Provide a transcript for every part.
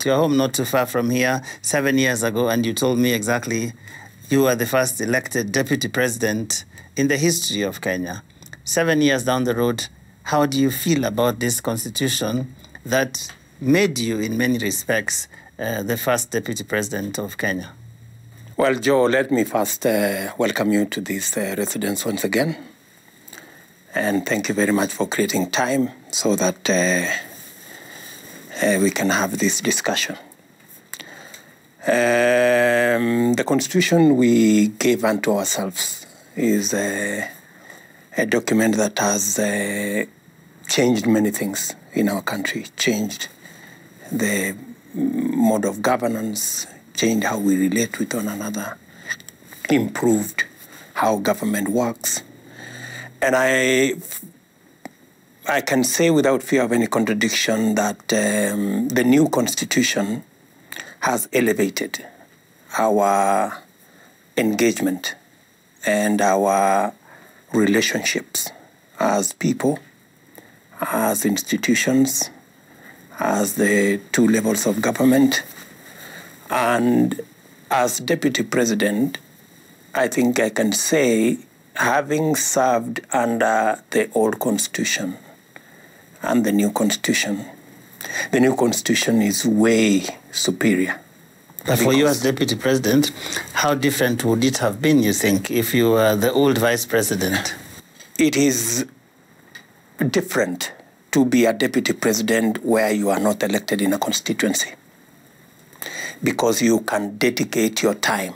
Your home not too far from here 7 years ago, and you told me exactly you were the first elected deputy president in the history of Kenya. 7 years down the road, how do you feel about this constitution that made you, in many respects, the first deputy president of Kenya? Well, Joe, let me first welcome you to this residence once again. And thank you very much for creating time so that we can have this discussion. The constitution we gave unto ourselves is a document that has changed many things in our country, changed the mode of governance, changed how we relate with one another, improved how government works. And I can say without fear of any contradiction that the new constitution has elevated our engagement and our relationships as people, as institutions, as the two levels of government. And as deputy president, I think I can say, having served under the old constitution and the new constitution is way superior. But for you as deputy president, how different would it have been, you think, if you were the old vice president? It is different to be a deputy president where you are not elected in a constituency, because you can dedicate your time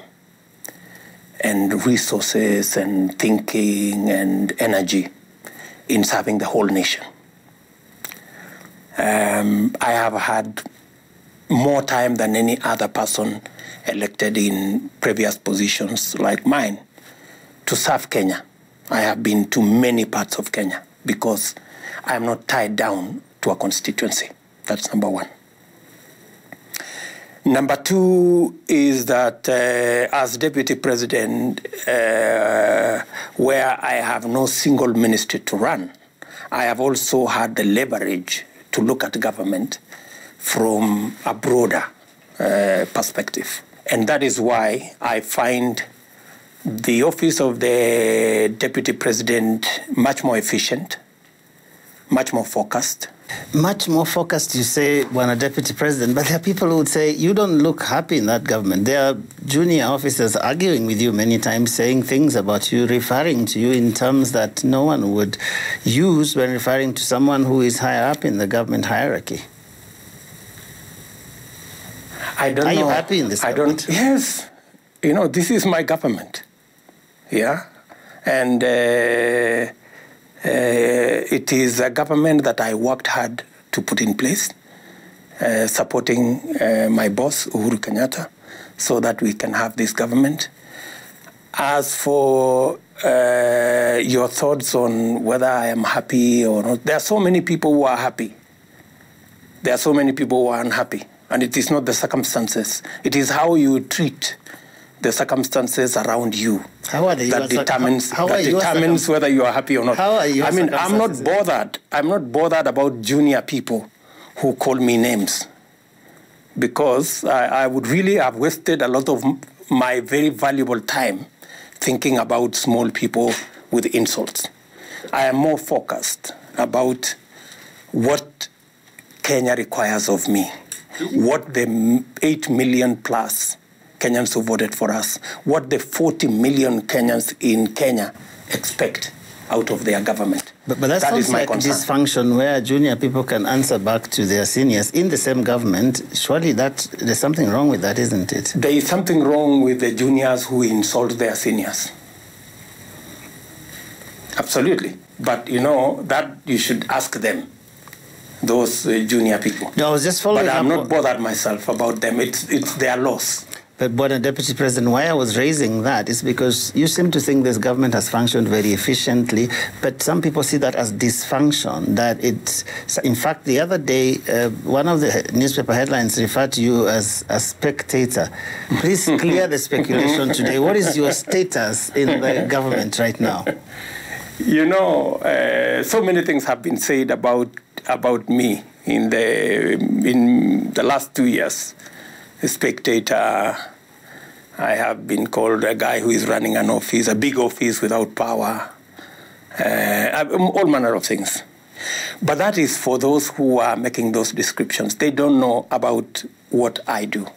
and resources and thinking and energy in serving the whole nation. I have had more time than any other person elected in previous positions like mine to serve Kenya. I have been to many parts of Kenya because I am not tied down to a constituency. That's number one. Number two is that as deputy president, where I have no single ministry to run, I have also had the leverage to look at government from a broader perspective. And that is why I find the office of the deputy president much more efficient, much more focused. Much more focused, you say, when a deputy president, but there are people who would say, you don't look happy in that government. There are junior officers arguing with you many times, saying things about you, referring to you in terms that no one would use when referring to someone who is higher up in the government hierarchy. I don't know. Are you happy in this government? Yes. You know, this is my government. Yeah. And it is a government that I worked hard to put in place, supporting my boss, Uhuru Kenyatta, so that we can have this government. As for your thoughts on whether I am happy or not, there are so many people who are happy. There are so many people who are unhappy. And it is not the circumstances. It is how you treat the circumstances around you that determines whether you are happy or not. I mean, I'm not bothered. I'm not bothered about junior people who call me names, because I would really have wasted a lot of my very valuable time thinking about small people with insults. I am more focused about what Kenya requires of me, what the 8 million plus Kenyans who voted for us, what the 40 million Kenyans in Kenya expect out of their government. But that sounds like dysfunction where junior people can answer back to their seniors in the same government. Surely there's something wrong with that, isn't it? There is something wrong with the juniors who insult their seniors. Absolutely. But, you know, that you should ask them, those junior people. No, I was just following up. But I'm not bothered myself about them. It's their loss. But, Deputy President, why I was raising that is because you seem to think this government has functioned very efficiently, but some people see that as dysfunction, that it's... In fact, the other day, one of the newspaper headlines referred to you as a spectator. Please clear the speculation today. What is your status in the government right now? You know, so many things have been said about me in the last 2 years. A spectator. I have been called a guy who is running an office, a big office without power, all manner of things. But that is for those who are making those descriptions. They don't know about what I do.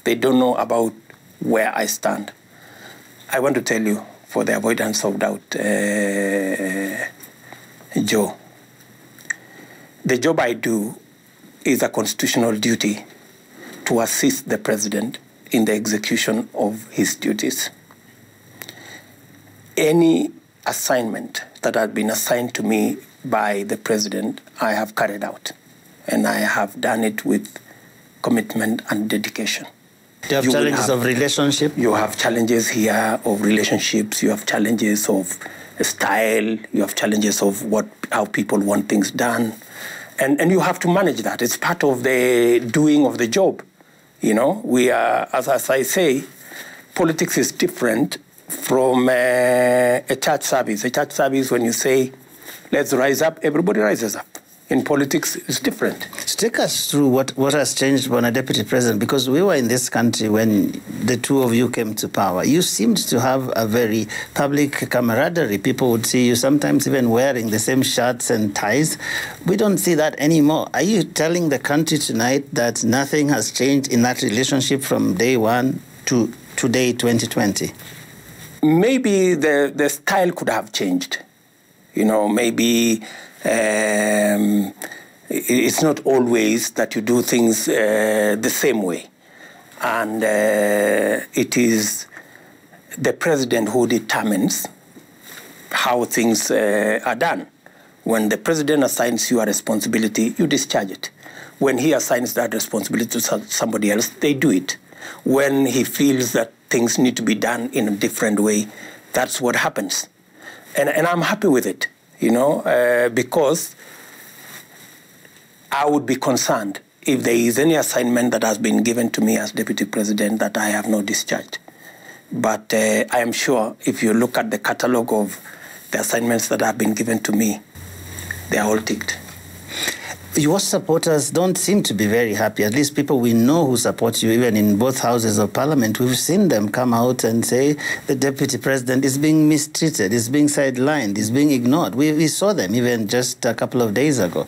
They don't know about where I stand. I want to tell you, for the avoidance of doubt, Joe, the job I do is a constitutional duty to assist the president in the execution of his duties. Any assignment that had been assigned to me by the president, I have carried out. And I have done it with commitment and dedication. Do you have challenges of relationship? You have challenges here of relationships. You have challenges of style. You have challenges of how people want things done. And you have to manage that. It's part of the doing of the job. You know, we are, as I say, politics is different from a church service. A church service, when you say, let's rise up, everybody rises up. In politics, it's different. Take us through what has changed when a deputy president, because we were in this country when the two of you came to power. You seemed to have a very public camaraderie. People would see you sometimes even wearing the same shirts and ties. We don't see that anymore. Are you telling the country tonight that nothing has changed in that relationship from day one to today, 2020? Maybe the style could have changed. You know, maybe it's not always that you do things the same way. And it is the president who determines how things are done. When the president assigns you a responsibility, you discharge it. When he assigns that responsibility to somebody else, they do it. When he feels that things need to be done in a different way, that's what happens. And I'm happy with it. You know, because I would be concerned if there is any assignment that has been given to me as deputy president that I have not discharged. But I am sure if you look at the catalogue of the assignments that have been given to me, they are all ticked. Your supporters don't seem to be very happy. At least people we know who support you, even in both houses of parliament, we've seen them come out and say the deputy president is being mistreated, is being sidelined, is being ignored. We saw them even just a couple of days ago.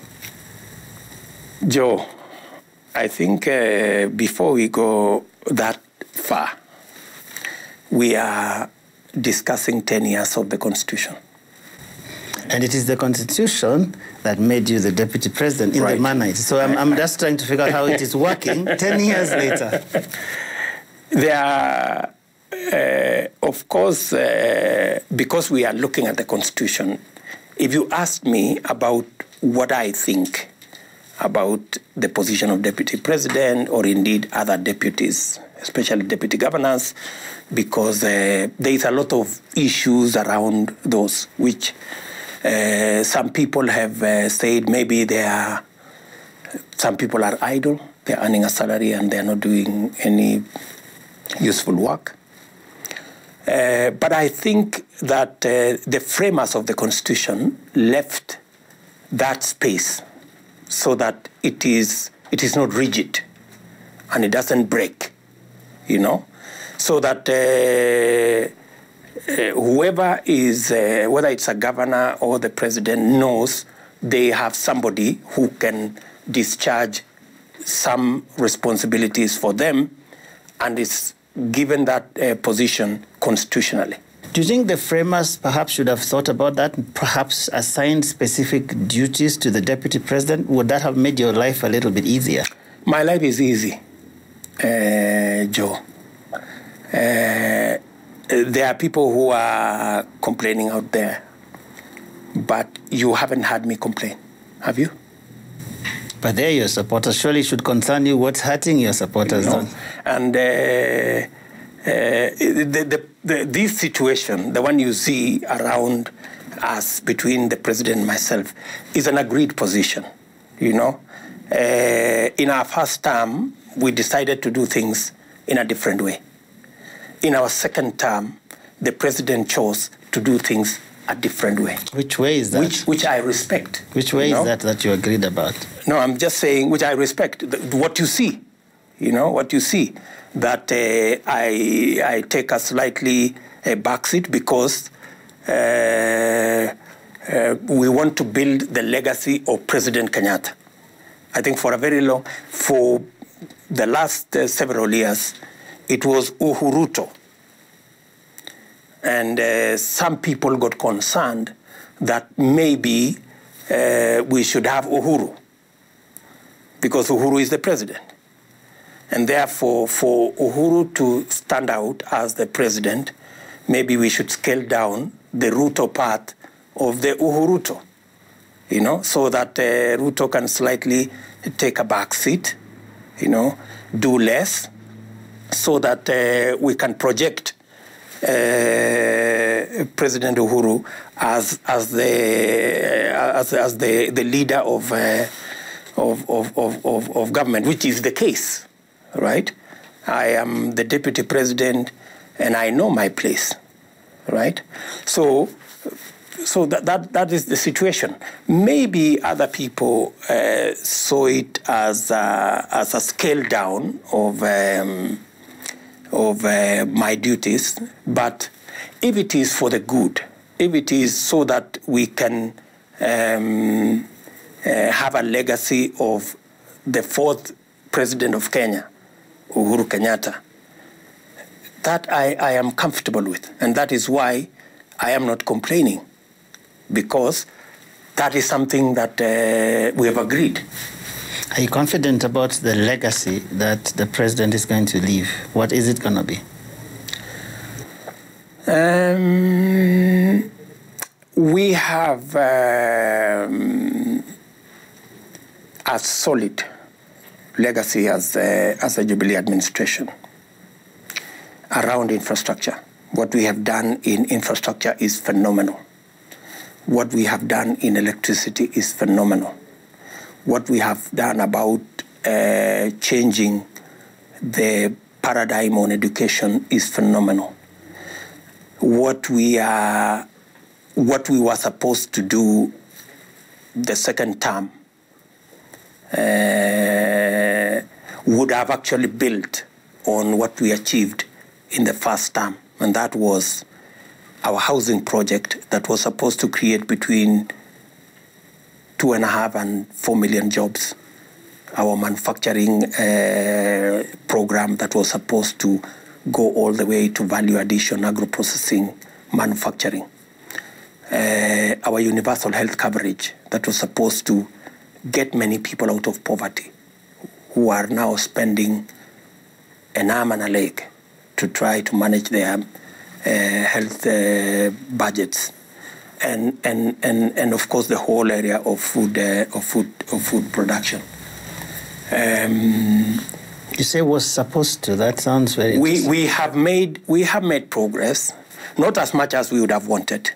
Joe, I think before we go that far, we are discussing 10 years of the Constitution. And it is the Constitution that made you the deputy president in the manner it is. So I'm just trying to figure out how it is working 10 years later. There are, of course, because we are looking at the Constitution, if you ask me about what I think about the position of deputy president or indeed other deputies, especially deputy governors, because there is a lot of issues around those which some people have said maybe some people are idle, they're earning a salary and they're not doing any useful work. But I think that the framers of the Constitution left that space so that it is not rigid and it doesn't break, you know, so that whoever is, whether it's a governor or the president, knows they have somebody who can discharge some responsibilities for them and is given that position constitutionally. Do you think the framers perhaps should have thought about that, perhaps assigned specific duties to the deputy president? Would that have made your life a little bit easier? My life is easy, Joe. There are people who are complaining out there, but you haven't had me complain, have you? But they're your supporters. Surely it should concern you what's hurting your supporters. No. And this situation, the one you see around us between the president and myself, is an agreed position, you know. In our first term, we decided to do things in a different way. In our second term, the president chose to do things a different way. Which way is that? Which I respect. Which way is that you agreed about? No, I'm just saying which I respect. What you see, what you see, that I take a slightly backseat because we want to build the legacy of President Kenyatta. I think for the last several years, it was Ruto. And some people got concerned that maybe we should have Uhuru, because Uhuru is the president. And therefore, for Uhuru to stand out as the president, maybe we should scale down the Ruto part of the Uhuruto, so that Ruto can slightly take a back seat, do less, so that we can project President Uhuru as the leader of government, which is the case, right? I am the deputy president, and I know my place, right? So that is the situation. Maybe other people saw it as a scale down of my duties, but if it is for the good, if it is so that we can have a legacy of the fourth president of Kenya, Uhuru Kenyatta, that I am comfortable with, and that is why I am not complaining, because that is something that we have agreed. Are you confident about the legacy that the president is going to leave? What is it going to be? We have a solid legacy as a Jubilee administration around infrastructure. What we have done in infrastructure is phenomenal. What we have done in electricity is phenomenal. What we have done about changing the paradigm on education is phenomenal. What we were supposed to do the second term would have actually built on what we achieved in the first term, and that was our housing project that was supposed to create between 2.5 and 4 million jobs. Our manufacturing program that was supposed to go all the way to value addition, agro-processing, manufacturing. Our universal health coverage that was supposed to get many people out of poverty, who are now spending an arm and a leg to try to manage their health budgets, and of course the whole area of food production. You say was supposed to. That sounds very. We have made progress, not as much as we would have wanted.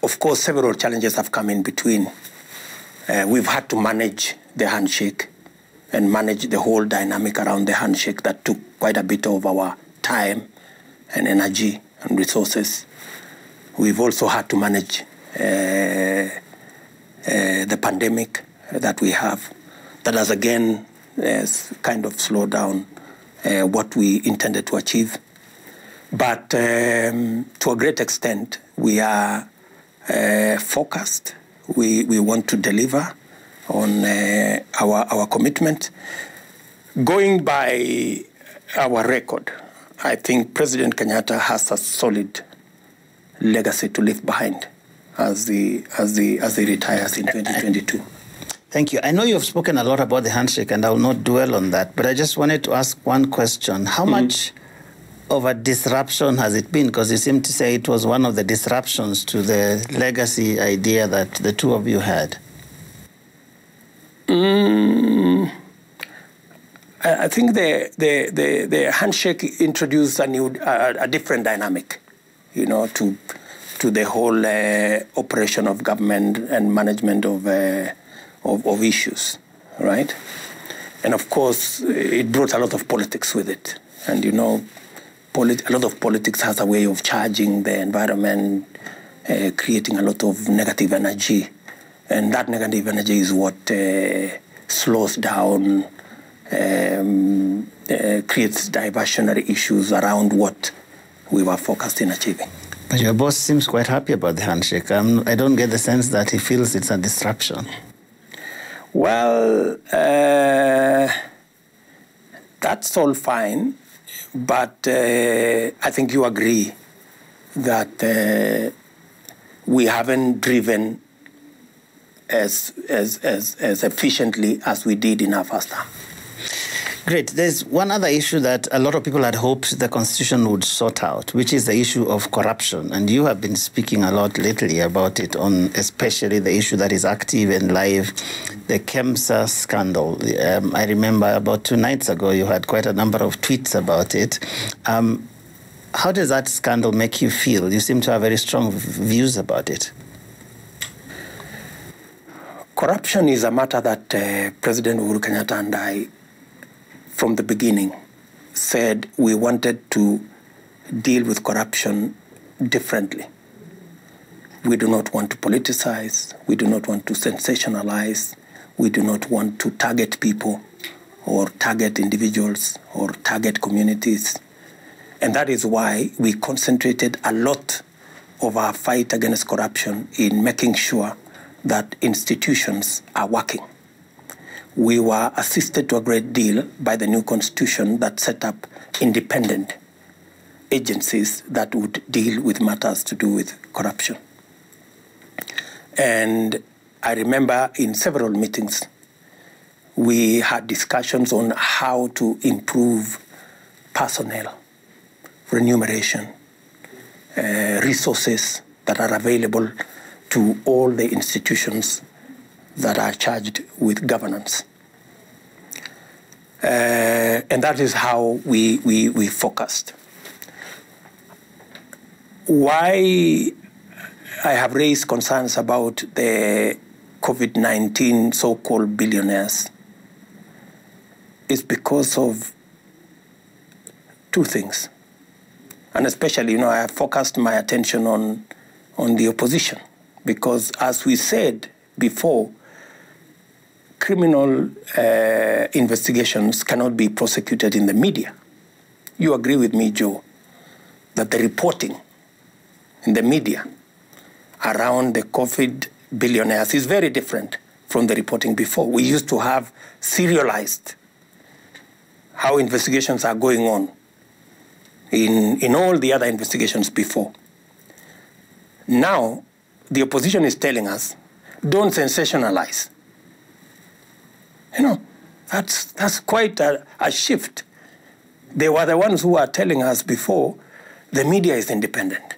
Of course, several challenges have come in between. We've had to manage the handshake and manage the whole dynamic around the handshake that took quite a bit of our time and energy and resources. We've also had to manage the pandemic that we have. That has again kind of slowed down what we intended to achieve. But to a great extent, we are focused. We want to deliver on our commitment. Going by our record, I think President Kenyatta has a solid legacy to leave behind as he retires in 2022. Thank you. I know you've spoken a lot about the handshake, and I will not dwell on that, but I just wanted to ask one question. How much of a disruption has it been? Because you seem to say it was one of the disruptions to the legacy idea that the two of you had. I think the handshake introduced a different dynamic, to the whole operation of government and management of issues, right? And of course, it brought a lot of politics with it. And a lot of politics has a way of charging the environment, creating a lot of negative energy. And that negative energy is what slows down, creates diversionary issues around what we were focused in achieving. But your boss seems quite happy about the handshake. I don't get the sense that he feels it's a disruption. Well, that's all fine, but I think you agree that we haven't driven as efficiently as we did in our first term. Great. There's one other issue that a lot of people had hoped the Constitution would sort out, which is the issue of corruption. And you have been speaking a lot lately about it, on especially the issue that is active and live, the KEMSA scandal. I remember about 2 nights ago, you had quite a number of tweets about it. How does that scandal make you feel? You seem to have very strong views about it. Corruption is a matter that President Uhuru Kenyatta and I, from the beginning, said we wanted to deal with corruption differently. We do not want to politicize. We do not want to sensationalize. We do not want to target people or target individuals or target communities. And that is why we concentrated a lot of our fight against corruption in making sure that institutions are working. We were assisted to a great deal by the new constitution that set up independent agencies that would deal with matters to do with corruption. And I remember in several meetings, we had discussions on how to improve personnel, remuneration, resources that are available to all the institutions that are charged with governance. And that is how we focused. Why I have raised concerns about the COVID-19 so-called billionaires is because of 2 things. And especially, I have focused my attention on the opposition, because as we said before, criminal investigations cannot be prosecuted in the media. You agree with me, Joe, that the reporting in the media around the COVID billionaires is very different from the reporting before. We used to have serialized how investigations are going on in all the other investigations before. Now, the opposition is telling us, don't sensationalize. That's quite a shift. They were the ones who were telling us before, the media is independent.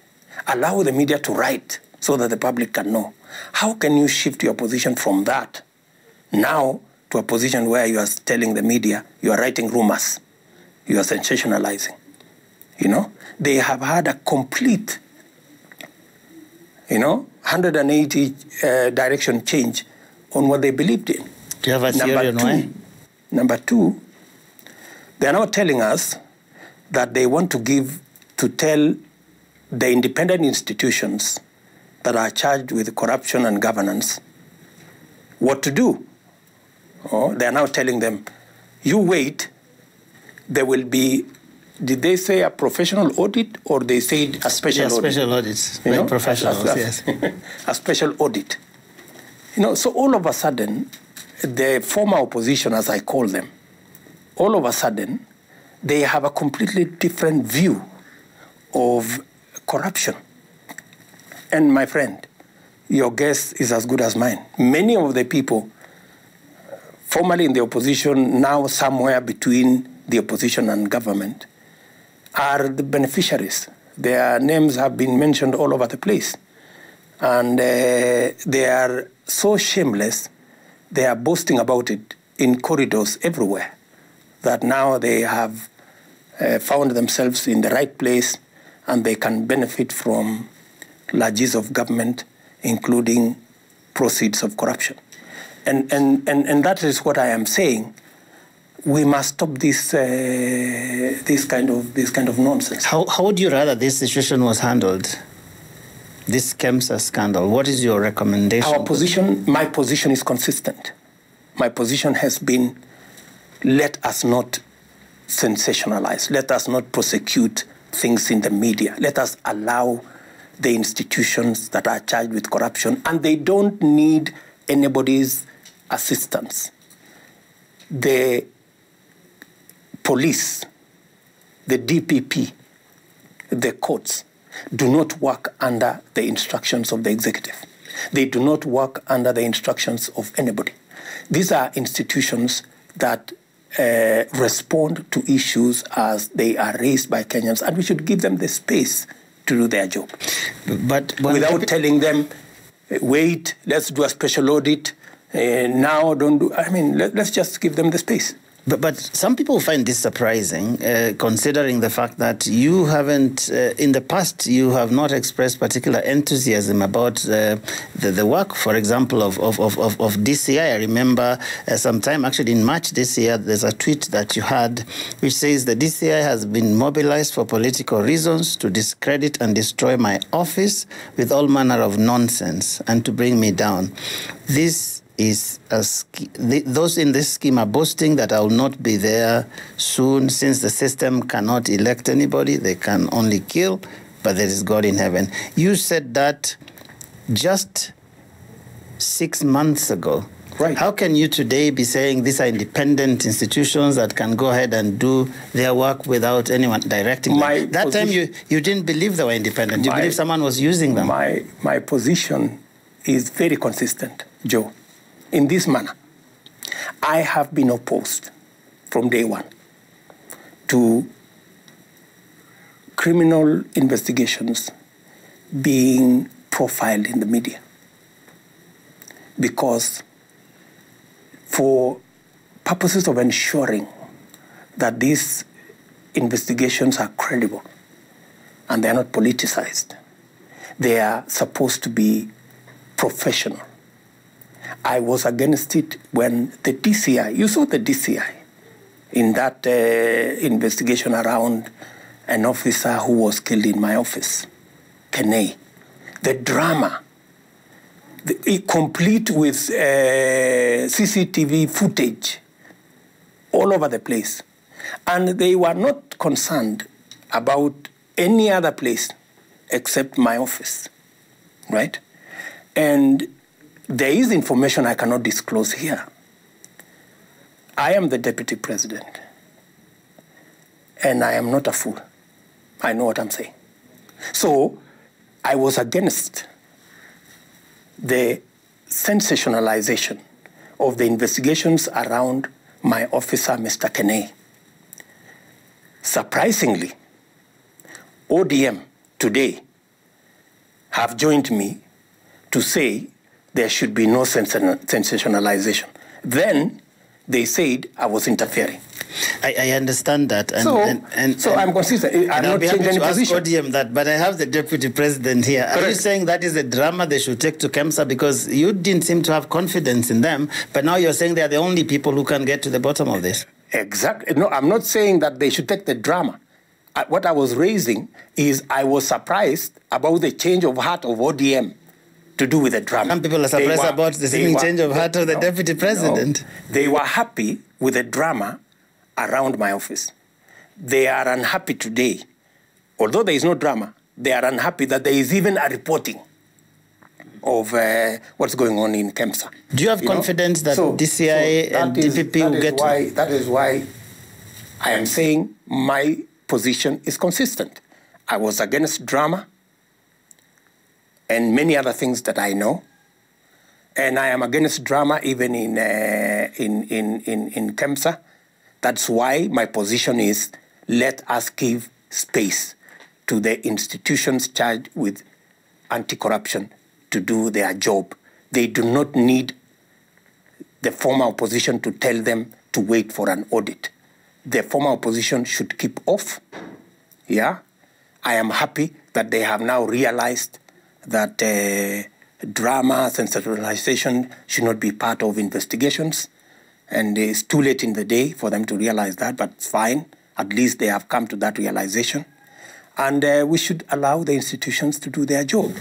Allow the media to write so that the public can know. How can you shift your position from that now to a position where you are telling the media, you are writing rumors, you are sensationalizing? They have had a complete, 180 direction change on what they believed in. Do you have a theory on why? Number 2, they are now telling us that they want to tell the independent institutions that are charged with corruption and governance what to do. They are now telling them, you wait, there will be, did they say a professional audit, or they said a special audit? Special audits, like professionals, yes. A special audit. So all of a sudden, the former opposition, as I call them, all of a sudden, they have a completely different view of corruption. And my friend, your guess is as good as mine. Many of the people formerly in the opposition, now somewhere between the opposition and government, are the beneficiaries. Their names have been mentioned all over the place. And they are so shameless, they are boasting about it in corridors everywhere, that now they have found themselves in the right place and they can benefit from largesse of government, including proceeds of corruption. And that is what I am saying. We must stop this this kind of nonsense. How would you rather this situation was handled? this KEMSA scandal, what is your recommendation? My position is consistent. My position has been, let us not sensationalize. Let us not prosecute things in the media. Let us allow the institutions that are charged with corruption, and they don't need anybody's assistance. The police, the DPP, the courts do not work under the instructions of the executive. They do not work under the instructions of anybody. These are institutions that respond to issues as they are raised by Kenyans, and we should give them the space to do their job. But without telling them, wait, let's do a special audit, now don't do, let's just give them the space. But some people find this surprising, considering the fact that you haven't, in the past, you have not expressed particular enthusiasm about the work, for example, of DCI. I remember sometime, actually in March this year, there's a tweet that you had which says the DCI has been mobilized for political reasons to discredit and destroy my office with all manner of nonsense and to bring me down. This is those in this scheme are boasting that I will not be there soon, since the system cannot elect anybody, they can only kill, but there is God in heaven. You said that just 6 months ago. Right. How can you today be saying these are independent institutions that can go ahead and do their work without anyone directing them? That time you didn't believe they were independent. You believed someone was using them. My position is very consistent, Joe. In this manner, I have been opposed from day one to criminal investigations being profiled in the media, because for purposes of ensuring that these investigations are credible and they are not politicized, they are supposed to be professional. I was against it when the DCI, you saw the DCI in that investigation around an officer who was killed in my office, Kenay. The drama, complete with CCTV footage all over the place. And they were not concerned about any other place except my office, right? And there is information I cannot disclose here. I am the deputy president, and I am not a fool. I know what I'm saying. So I was against the sensationalization of the investigations around my officer, Mr. Kenay. Surprisingly, ODM today have joined me to say there should be no sensationalization. Then they said I was interfering. I understand that. So I'm consistent. I'm not changing any position. ODM that, but I have the deputy president here. Correct. Are you saying that is a drama they should take to KEMSA, because you didn't seem to have confidence in them, but now you're saying they are the only people who can get to the bottom of this? Exactly. No, I'm not saying that they should take the drama. What I was raising is I was surprised about the change of heart of ODM to do with the drama. Some people are surprised about the seeming change of heart of the deputy president. No, they were happy with the drama around my office. They are unhappy today. Although there is no drama, they are unhappy that there is even a reporting of what's going on in KEMSA. Do you have confidence that DCI and DPP will get to... That is why I am saying my position is consistent. I was against drama and many other things that I know. And I am against drama even in KEMSA. That's why my position is, let us give space to the institutions charged with anti-corruption to do their job. They do not need the former opposition to tell them to wait for an audit. The former opposition should keep off. Yeah, I am happy that they have now realized that drama, sensationalization should not be part of investigations. And it's too late in the day for them to realize that, but it's fine. At least they have come to that realization. And we should allow the institutions to do their job.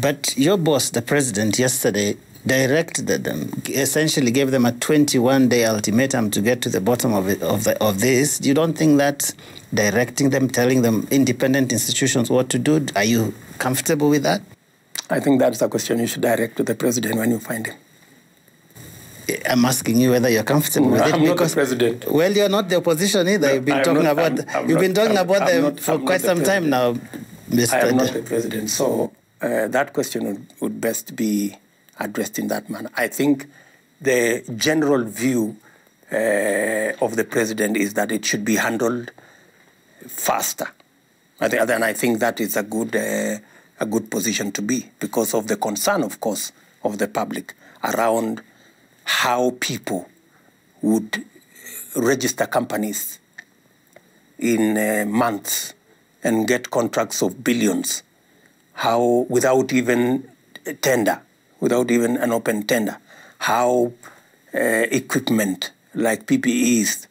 But your boss, the president, yesterday directed them, essentially gave them a 21-day ultimatum to get to the bottom of this. You don't think that directing them, telling them independent institutions what to do, are you comfortable with that? I think that's a question you should direct to the president when you find him. I'm asking you whether you're comfortable with it. I'm not the president. Well, you're not the opposition either. You've been talking about them for quite some time now, Mr. I am not the president. So that question would best be addressed in that manner. I think the general view of the president is that it should be handled faster. And I think that is a good position to be, because of the concern, of course, of the public around how people would register companies in months and get contracts of billions, how without even tender, without even an open tender, how equipment like PPEs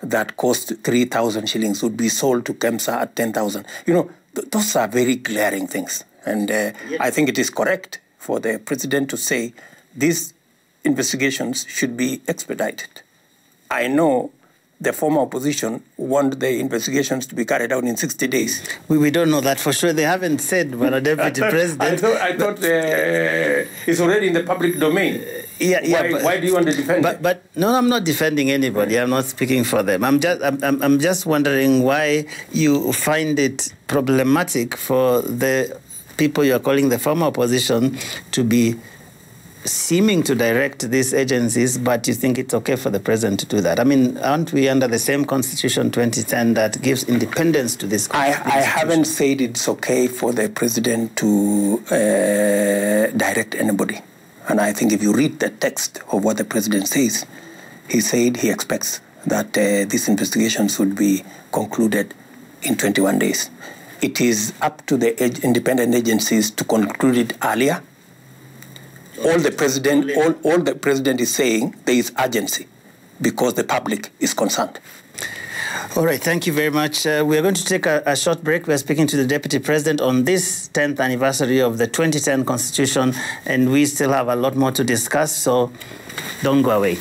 that cost 3,000 shillings would be sold to KEMSA at 10,000. You know, those are very glaring things. And I think it is correct for the president to say these investigations should be expedited. I know the former opposition want the investigations to be carried out in 60 days. We don't know that for sure. They haven't said, when a deputy president... I thought it's already in the public domain. Why do you want to defend it? But no, I'm not defending anybody. I'm not speaking for them. I'm just wondering why you find it problematic for the people you're calling the former opposition to be seeming to direct these agencies, but you think it's okay for the president to do that. I mean, aren't we under the same Constitution 2010 that gives independence to this? I haven't said it's okay for the president to direct anybody. And I think if you read the text of what the president says, he said he expects that these investigations would be concluded in 21 days. It is up to the independent agencies to conclude it earlier. All the president is saying there is urgency because the public is concerned. All right, thank you very much. We are going to take a short break. We are speaking to the Deputy President on this 10th anniversary of the 2010 Constitution, and we still have a lot more to discuss, so don't go away.